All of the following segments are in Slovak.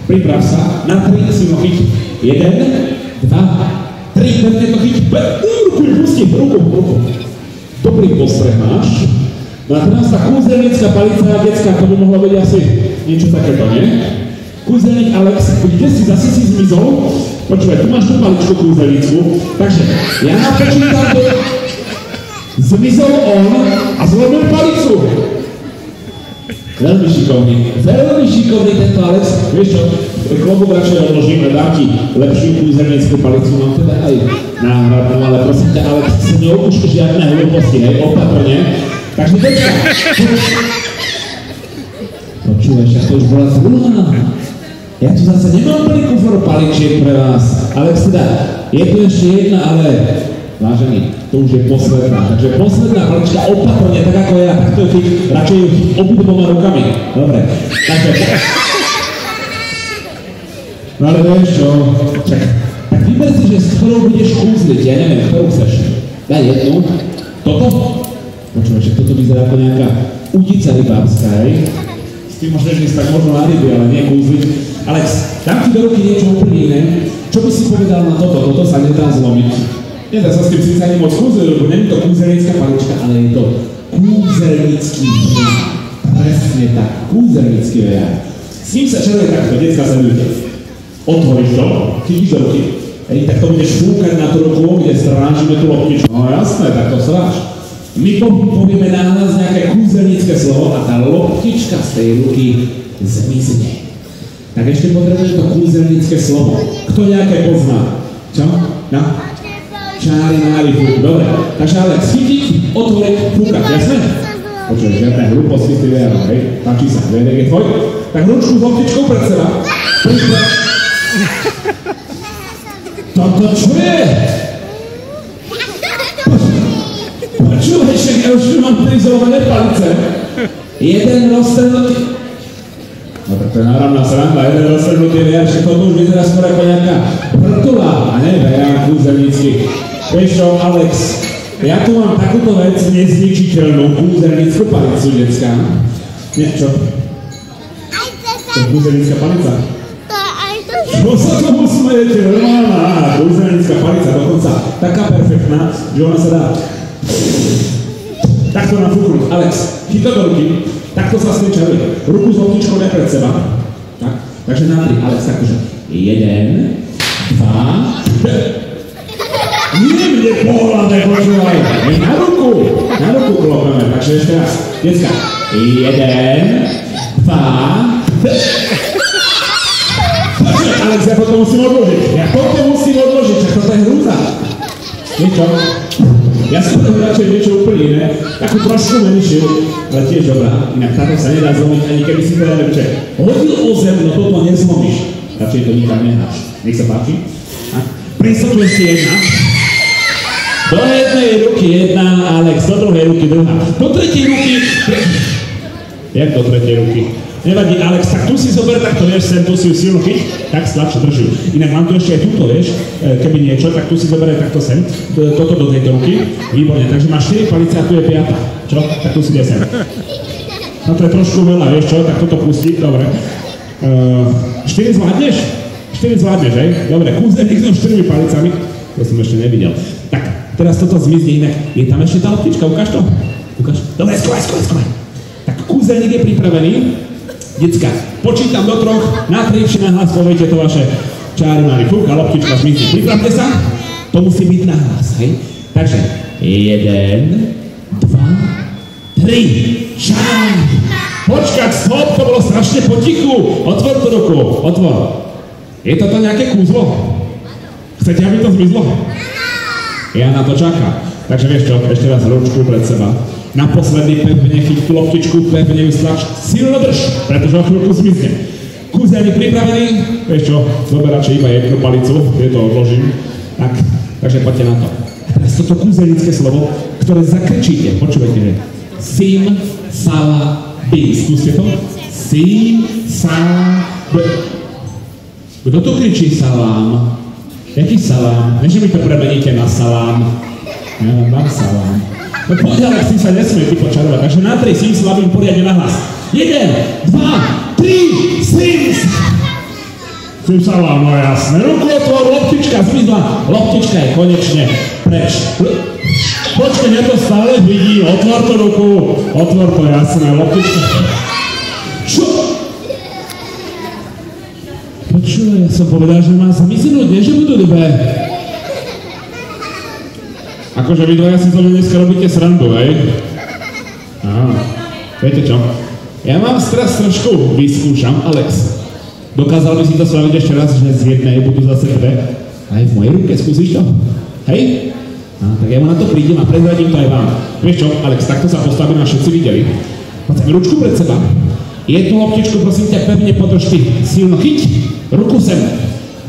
Priprav sa, na 3 si ho chyť. 1, 2, 3, pevne to chyť. Ruku pustí, ruku. Dobrý postreh máš. No a teraz tá kúzelnícka palica detská, to by mohla byť asi niečo takéto, nie? Kúzelník Alex, kde si zase si zmizol? Počúvaj, tu máš tú paličku kúzelnícku. Takže ja napočítam to. Zmizol on a zlobil palicu. Veľmi šikovný tento Alex. Vieš čo, klobúk radšej odložím a dám ti lepšiu kúzelnícku palicu. Mám teda aj náhradnú, ale prosím ťa, Alex, si neupušť žiadne hlúposti, hej, opatrne. Takže decka, počúvaj, však to už bola druhá. Ja tu zase nemám plný kufor paličiek pre vás. Alex, teda, je tu ešte jedna, ale vážený, to už je posledná. Takže posledná palička opatrne, tak ako ja, takto je chyť, radšej ju chyť obidvoma rukami. Dobre, takže... No ale vieš čo, čak, tak vyber si, že s ktorou budeš kúzliť, ja neviem, ktorú chceš. Daj jednu, toto? Počúvaj, že toto vyzerá ako nejaká udica rybárska, hej? S tým môžeš ísť tak možno na ryby, ale nie kúzliť. Alex, dám ti do ruky niečo úplne iné. Čo by si povedal na toto? Toto sa nedá zlomiť. Nedá sa s tým síce ani moc kúzliť, lebo nie je to kúzelnícka palička, ale je to kúzelnícky vejar. Presne tak, kúzelnícky vejar. S ním sa čeruje takto, detská sa ľudia. Otvoríš to, chytíš do ruky. Hej, tak to budeš fúkať na tú ruku, kde strážime tú loptičku. No jasné, tak to stráž. My povieme nahlas nejaké kúzelnícke slovo a tá loptička z tej ruky zmizne. Tak ešte potrebuješ to kúzelnícke slovo. Kto nejaké pozná? Čo? No? Čári, mári, fúk. Dobre. Takže Alex, chytiť, otvoriť, fúkať, jasné? Počuj, žiadne hlúposti ty viera, hej? Páči sa, vedek je tvoj. Tak ručku s loptičkou pred seba. Toto čo je? Počúvaj, však ja už mám prizované palice. Jeden rozstrhnutý... No tak to je náramná sranda, jeden rozstrhnutý vejar, však toto už vyzerá skôr ako nejaká vrtula, a ne vejar kúzelnícky. Vieš čo, Alex, ja tu mám takúto vec nezničiteľnú kúzelnícku palicu, detská. Nie, čo? To je kúzelnícka palica. Čo sa tomu smejete? Normálna kúzelnícka palica, dokonca taká perfektná, že ona sa dá takto nafúknuť. Alex, chyť to do ruky, takto sa sličali, ruku s loptičkou ne pred seba. Tak, takže na 3, Alex, takže 1, 2, 3. Nie mne pohľadne, počúvaj, na ruku klopeme, takže ešte raz, detská, 1, 2, 3. Počúvaj, Alex, ja toto musím odložiť, čak toto je hrúza. Vieš čo? Ja som to radšej niečo úplne iné, takú trošku menšiu, ale tiež dobrá. Inak táto sa nedá zlomiť, ani keby si to neviem, že hodil o zem, no toto nezlomíš. Radšej to nikam neháš. Nech sa páči. Pristo tu ešte jedna. Do jednej ruky jedna, Alex, do druhej ruky druhá. Do tretej ruky... Jak do tretej ruky? Nevadí, Alex, tak tu si zober, tak to vieš sem, tu si ju silno chyť, tak slabšie drží. Inak mám tu ešte aj túto, vieš, keby niečo, tak tu si zober takto sem, toto do tejto ruky, výborne, takže máš 4 palice a tu je 5. Čo? Tak tu si ide sem. No to je trošku veľa, vieš čo, tak toto pustí, dobre. 4 zvládneš? 4 zvládneš, hej? Dobre, kúzelník so 4 palicami, to som ešte nevidel. Tak, teraz toto zmizne, inak je tam ešte tá loptička, ukáž to? Ukáž? Dobre, skúvaj. Tak kúzelník je pripravený. Decka, počítam do 3, na 3 či na hlas poviete to vaše čári mári fúk a loptička zmizne. Pripravte sa, to musí byť na hlas, hej? Takže 1, 2, 3, čári. Počkať, stop, to bolo strašne potichu. Otvor tú ruku, otvor. Je toto nejaké kúzlo? Chcete, aby to zmizlo? Ja na to čakám. Takže vieš čo, ešte raz ručku pred seba. Naposledy pevne chyť tú loptičku, pevne ju stlač, silno drž, pretože o chvíľku zmizne. Kúzelník pripravený, vieš čo, zober radšej iba jednu palicu, je to odložím. Tak, takže poďte na to. A teraz toto kúzelnícke slovo, ktoré zakričíte, počúvajte, že sim, sala, bi. Skúste to. Sim, sala, bi. Kto to kričí salám? Jaký salám? Ne, že mi to premeníte na salám. Ja vám dám salám. No poď, ale si sa nesmie ty počarovať, takže na 3 sim slabím poriadne na hlas. 1, 2, 3, sim! Cúsala, no jasné. Ruku otvor, loptička zmizla. Loptička je konečne preč. Počkej, ja to stále vidím. Otvor to ruku. Otvor to, jasné. Loptička. Čo? Počuj, ja som povedal, že mám sa myslieť, nie, že budú dobré. Akože vy dvaja si to dneska robíte srandu, hej? Áno. Viete čo? Ja mám teraz trošku vyskúšam, Alex. Dokázal by si to slaviť ešte raz, že z jednej budú zase dve? Aj v mojej ruke, skúsiš to? Hej? Tak ja na to prídem a prezradím to aj vám. Vieš čo, Alex, takto sa postavím a všetci videli. Poďme ručku pred seba. Jednu loptičku, prosím ťa, pevne podrž ty. Silno chyť. Ruku sem.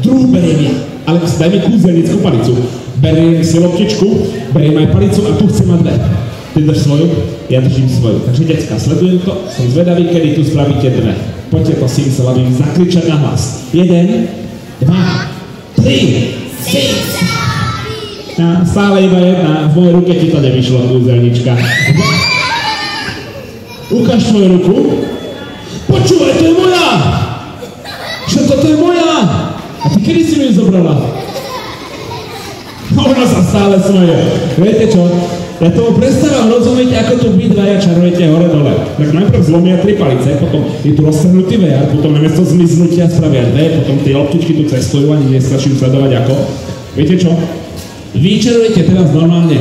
Druhú beriem ja. Alex, daj mi kúzelnickú palicu. Beriem si loptičku, beriem aj palicu a tu chcem mať dve. Ty drž svoju, ja držím svoju. Takže decka, sledujem to, som zvedavý, kedy tu spravíte dve. Poďte to si lavím zakričať na hlas. 1, 2, 3, 4. Stále iba jedna, v mojej ruke ti to nevyšlo, kúzelnička. Ukáž tvoju ruku. Počúvaj, to je moja! Čo toto je moja? A ty kedy si mi ju zobrala? Ona sa stále smeje. Viete čo? Ja tomu prestávam rozumieť, ako tu vy dvaja čarujete hore-dole. Tak najprv zlomia 3 palice, potom je tu roztrhnutý VR, potom namiesto zmiznutia spravia 2, potom tie loptičky tu cestujú, ani nestraším sledovať ako. Viete čo? Vy čarujete teraz normálne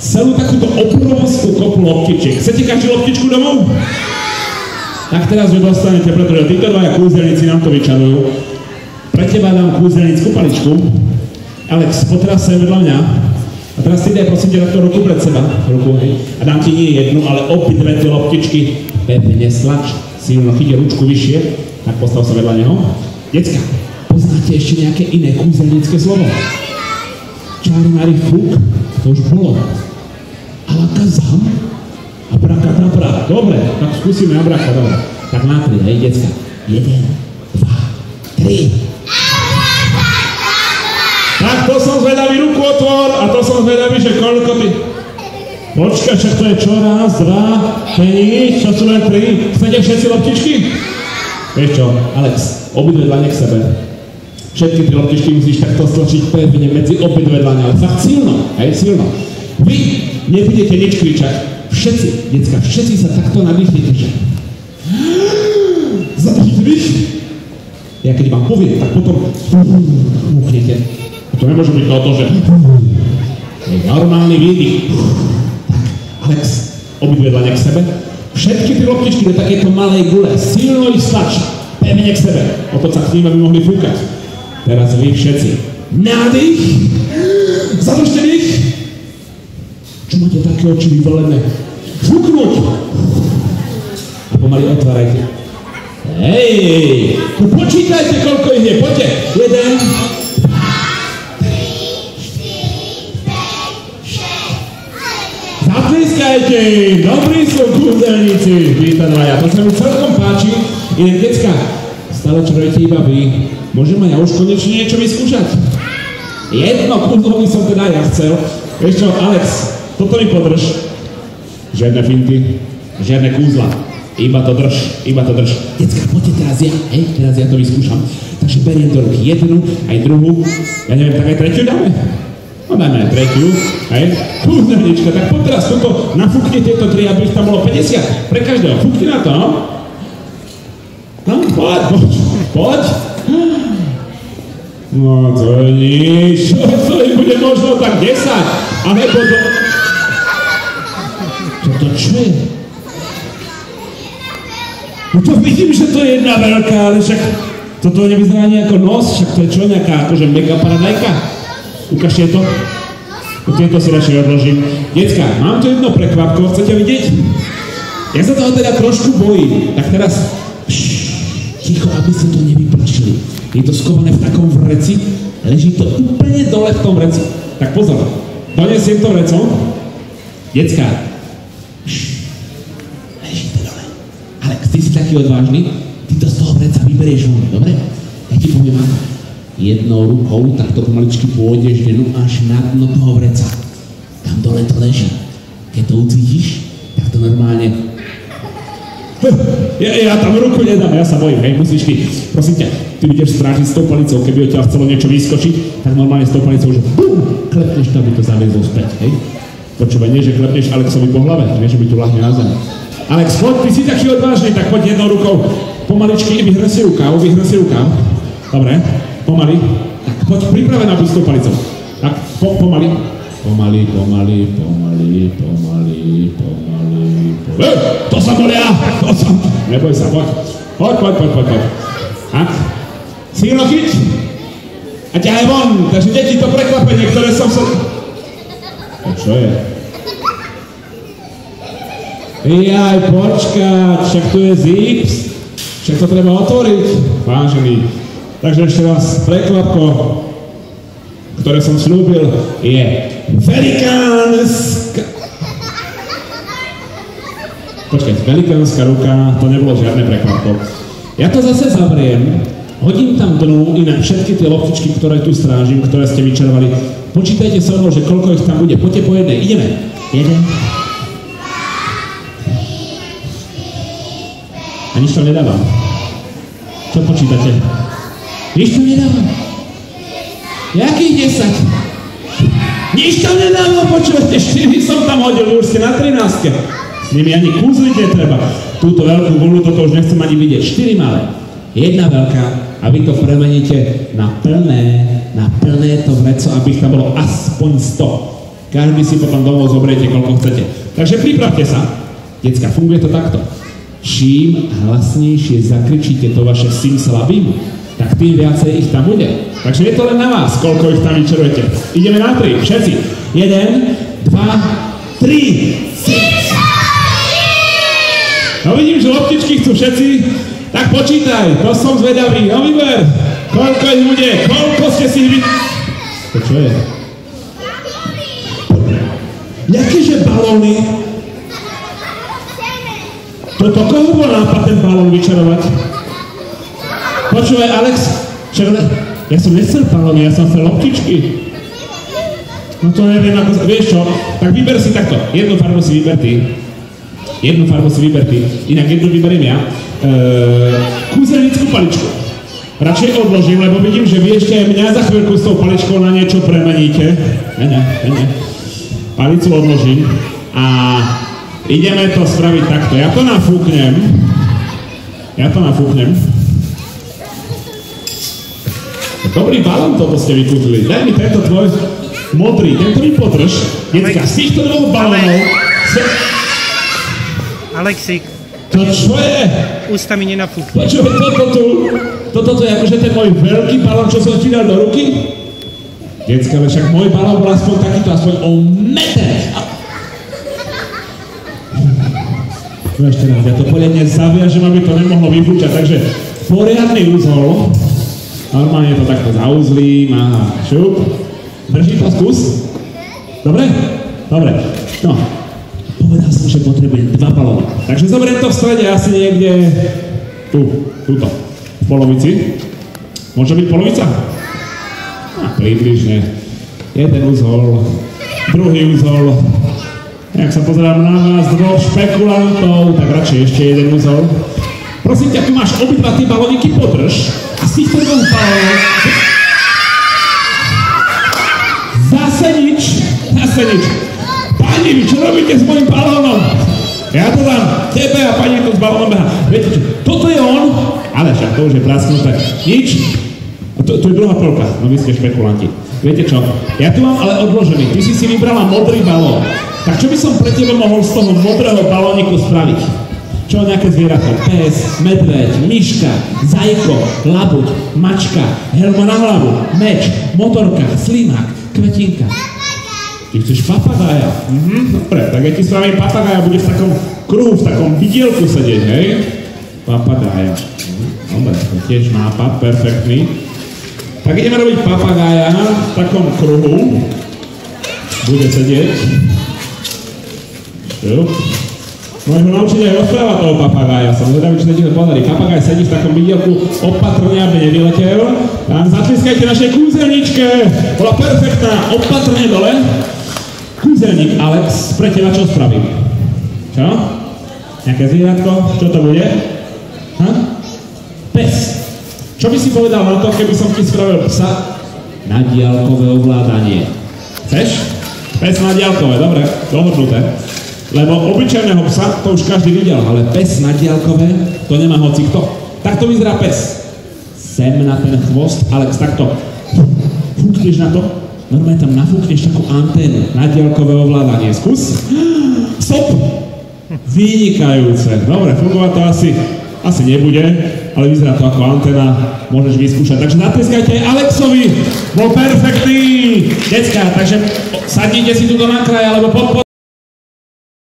celú takúto obrovskú kopu loptičiek. Chcete každú loptičku domov? Tak teraz ju dostanete, pretože títo dvaja kúzelníci nám to vyčarujú. Pre teba dám kúzelnícku paličku. Alex, poteraz sa vedľa mňa. A teraz ty daj prosím ťa takto ruku pred seba. Ruku, hej. A dám ti nie jednu, ale obidve tie loptičky. Pevne stlač. Silno chyť ručku vyššie. Tak postav sa vedľa neho. Decka, poznáte ešte nejaké iné kúzelnícke slovo? Čárnári fúk, to už bolo. Alakazam. Abrakadabra. Dobre, tak skúsime abrakadabra. Tak na 3, hej, decka. 1, 2, 3. Tak to som zvedavý, ruku otvor a to som zvedavý, že koľko ty... Počkaj, však to je čo? Raz, 2, to je nič, čo sú len 3. Chcete všetci loptičky? Vieš čo, Alex, obidve dlane k sebe. Všetky 3 loptičky musíš takto stlačiť pevne medzi obidve dlane, ale fakt silno, hej, silno. Vy nebudete nič kričať. Všetci, decka, všetci sa takto nadýchnite, že... Zadržite dých. Ja keď vám poviem, tak potom... Múknete. To nemôže byť to, že... Je normálny výdych. Tak, Alex, obidve dlane k sebe. Všetky 3 loptičky do takéto malej gule. Silno ich stlač. Pevne k sebe. O to sa k ním, aby mohli fúkať. Teraz vy všetci. Nádych. Zadržte dých. Čo máte také oči vyvalené? Fúknuť! A pomaly otvárajte. Hej! Počítajte, koľko ich je. Poďte. 1, 2, 3, 4, 5, 6. Zatliskajte! Dobrí sú kúzelníci. Víta dvaja. To sa mi celkom páči. Inak, decka, stále čarujete iba vy. Môžem aj ja už konečne niečo vyskúšať? Jedno kúzlo by som teda ja chcel. Vieš čo, Alex, toto mi podrž. Žiadne finty, žiadne kúzla. Iba to drž, iba to drž. Decka, poďte teraz ja, hej, teraz ja to vyskúšam. Takže beriem do ruky jednu, aj druhú. Ja neviem, tak aj tretiu dáme? No dáme aj tretiu, hej. Kúzelnička, tak poď teraz toto, nafúkni tieto 3, aby ich tam bolo 50. Pre každého, fúkni na to, no. No, poď. No to je nič, to bude možno tak 10, alebo to... Čo je? No to vidím, že to je jedna veľká, ale však toto nevyzerá ani ako nos, však to je čo, nejaká akože mega paradajka? Ukážte to. Tieto si radšej odložím. Decka, mám tu jedno prekvapko, chcete vidieť? Ja sa toho teda trošku bojím, tak teraz... Ticho, aby ste to nevyplačili. Je to skované v takom vreci, leží to úplne dole v tom vreci. Tak pozor, donesiem to vrecom. Decka, leží to dole. Alex, ty si taký odvážny, ty to z toho vreca vyberieš von, dobre? Ja ti poviem ako. Jednou rukou takto pomaličky pôjdeš denu až na dno toho vreca. Tam dole to leží. Keď to ucítiš, tak to normálne Ja tam ruku nedám, ja sa bojím, hej, musíš ty. Prosím ťa, ty budeš strážiť s tou palicou, keby od ťa chcelo niečo vyskočiť, tak normálne s tou palicou, že bum, klepneš to, aby to zaviezol späť, hej. Počúvaj, nie, že klepneš Alexovi po hlave, nie, že by tu ľahne na zem. Alex, poď, ty si taký odvážny, tak poď jednou rukou, pomaličky, vyhra si rukáv. Dobre, pomaly. Tak poď, pripravená buď s tou palicou. Tak, pomaly. Pomaly. To som bol ja! Neboj sa, poď. Poď. Tak. Síro, chyť. A ťahaj von. Takže deti, to prekvapenie, ktoré som sa... Čo je? Jaj, počkať, však tu je zips. Však to treba otvoriť. Vážený. Takže ešte raz, prekvapko, ktoré som slúbil, je velikánska... Počkaj, velikánska ruka, to nebolo žiadne prekvapko. Ja to zase zavriem, hodím tam dnu i na všetky tie loptičky, ktoré tu strážim, ktoré ste vyčervali. Počítajte so mnou, že koľko ich tam bude. Poďte po jednej, ideme. 1. A nič tam nedávam. Čo počítate? Nič tam nedávam. Jakých 10? Nič tam nedávam, počúvate, 4 som tam hodil, už ste na 13. S nimi ani kúzliť netreba. Túto veľkú guľu, toto už nechcem ani vidieť. 4 malé. 1 veľká a vy to premeníte na plné to vreco, aby ich tam bolo aspoň 100. Každý si potom domov zoberiete, koľko chcete. Takže pripravte sa. Decka, funguje to takto. Čím hlasnejšie zakričíte to vaše simsalabim, tak tým viacej ich tam bude. Takže je to len na vás, koľko ich tam vyčerujete. Ideme na 3, všetci. 1, 2, 3. No vidím, že loptičky chcú všetci, tak počítaj, to som zvedavý. No vyber, koľko ich bude, koľko ste si To čo je? Jakéže balóny? Toto koho bol nápad ten balón vyčarovať? Počúvaj, Alex, ja som nechcel balóny, ja som chcel loptičky. No to neviem, ako vieš čo, tak vyber si takto, jednu farbu si vyber ty, inak jednu vyberiem ja, kúzelnickú paličku. Radšej odložím, lebo vidím, že vy ešte aj mňa za chvíľku s tou paličkou na niečo premeníte. Ne. Palicu odložím a ideme to spraviť takto. Ja to nafúknem. Dobrý balón toto ste vykúzli. Daj mi tento tvoj modrý, tento mi podrž. Decka, z týchto dvoch balónov... Alexík. To čo je? Ústami nenafúkni. Počuj, toto je akože ten môj veľký balón, čo som ti dal do ruky? Decka, ale však môj balón bol aspoň takýto, aspoň o meter. No ešte raz, ja to poriadne zaviažem, aby to nemohlo vyfúčať, takže poriadny úzol. Normálne to takto zauzlím a šup. Drží to, skús. Dobre? No. Povedal som, že potrebujem 2 balóny. Takže zoberiem to v strede asi niekde... Tuto. V polovici. Môže byť polovica? Približne. Jeden úzol. Druhý úzol. Jak sa pozerám na vás, 2 špekulantov, tak radšej ešte jeden úzol. Prosím ťa, tu máš obidva tie balóniky, podrž. A z týchto 2 balónov... Zase nič. Pani, vy čo robíte s mojím balónom? Ja to dám tebe a pani to s balónom beha. Viete čo, toto je on, ale však to už je prasknuté. Nič. A tu je druhá polka, no vy ste špekulanti. Viete čo, ja tu mám ale odložený. Ty si vybrala modrý balón. Tak čo by som pre teba mohol z toho modrého balóniku spraviť? Čo nejaké zvieratko? Pes, medveď, myška, zajko, labuť, mačka, helma na hlavu, meč, motorka, slimák, kvetinka. Ty chceš papagája? Dobre, tak ja ti spravím papagája, budeš v takom kruhu, v takom vidielku sedieť, hej? Papagája. Dobre, to tiež nápad, perfektný. Tak ideme robiť papagája v takom kruhu. Bude sedieť. Môžeme naučiť aj rozprávať toho papagája. Som zvedavý, či sa ti to podarí. Papagáj sedí v takom vidielku, opatrne, aby nevyletel. Tam zatliskajte našej kúzelničke. Bola perfektná, opatrne dole. Kúzelník, Alex, pre teba čo spravím? Čo? Nejaké zvieratko? Čo to bude? Pes. Čo by si povedal na to, keby som ti spravil psa na diaľkové ovládanie? Chceš? Pes na diaľkové, dobre, dohodnuté. Lebo obyčajného psa to už každý videl, ale pes na diaľkové to nemá hocikto. Takto vyzerá pes. Sem na ten chvost, Alex, takto. Fúkneš na to, normálne tam nafúkneš takú anténu na diaľkové ovládanie. Skús. Stop! Vynikajúce. Dobre, fungovať to asi nebude, ale vyzerá to ako anténa, môžeš vyskúšať. Takže natleskajte Alexovi, bol perfektný! Decka, takže sadnite si tu na kraj, alebo pod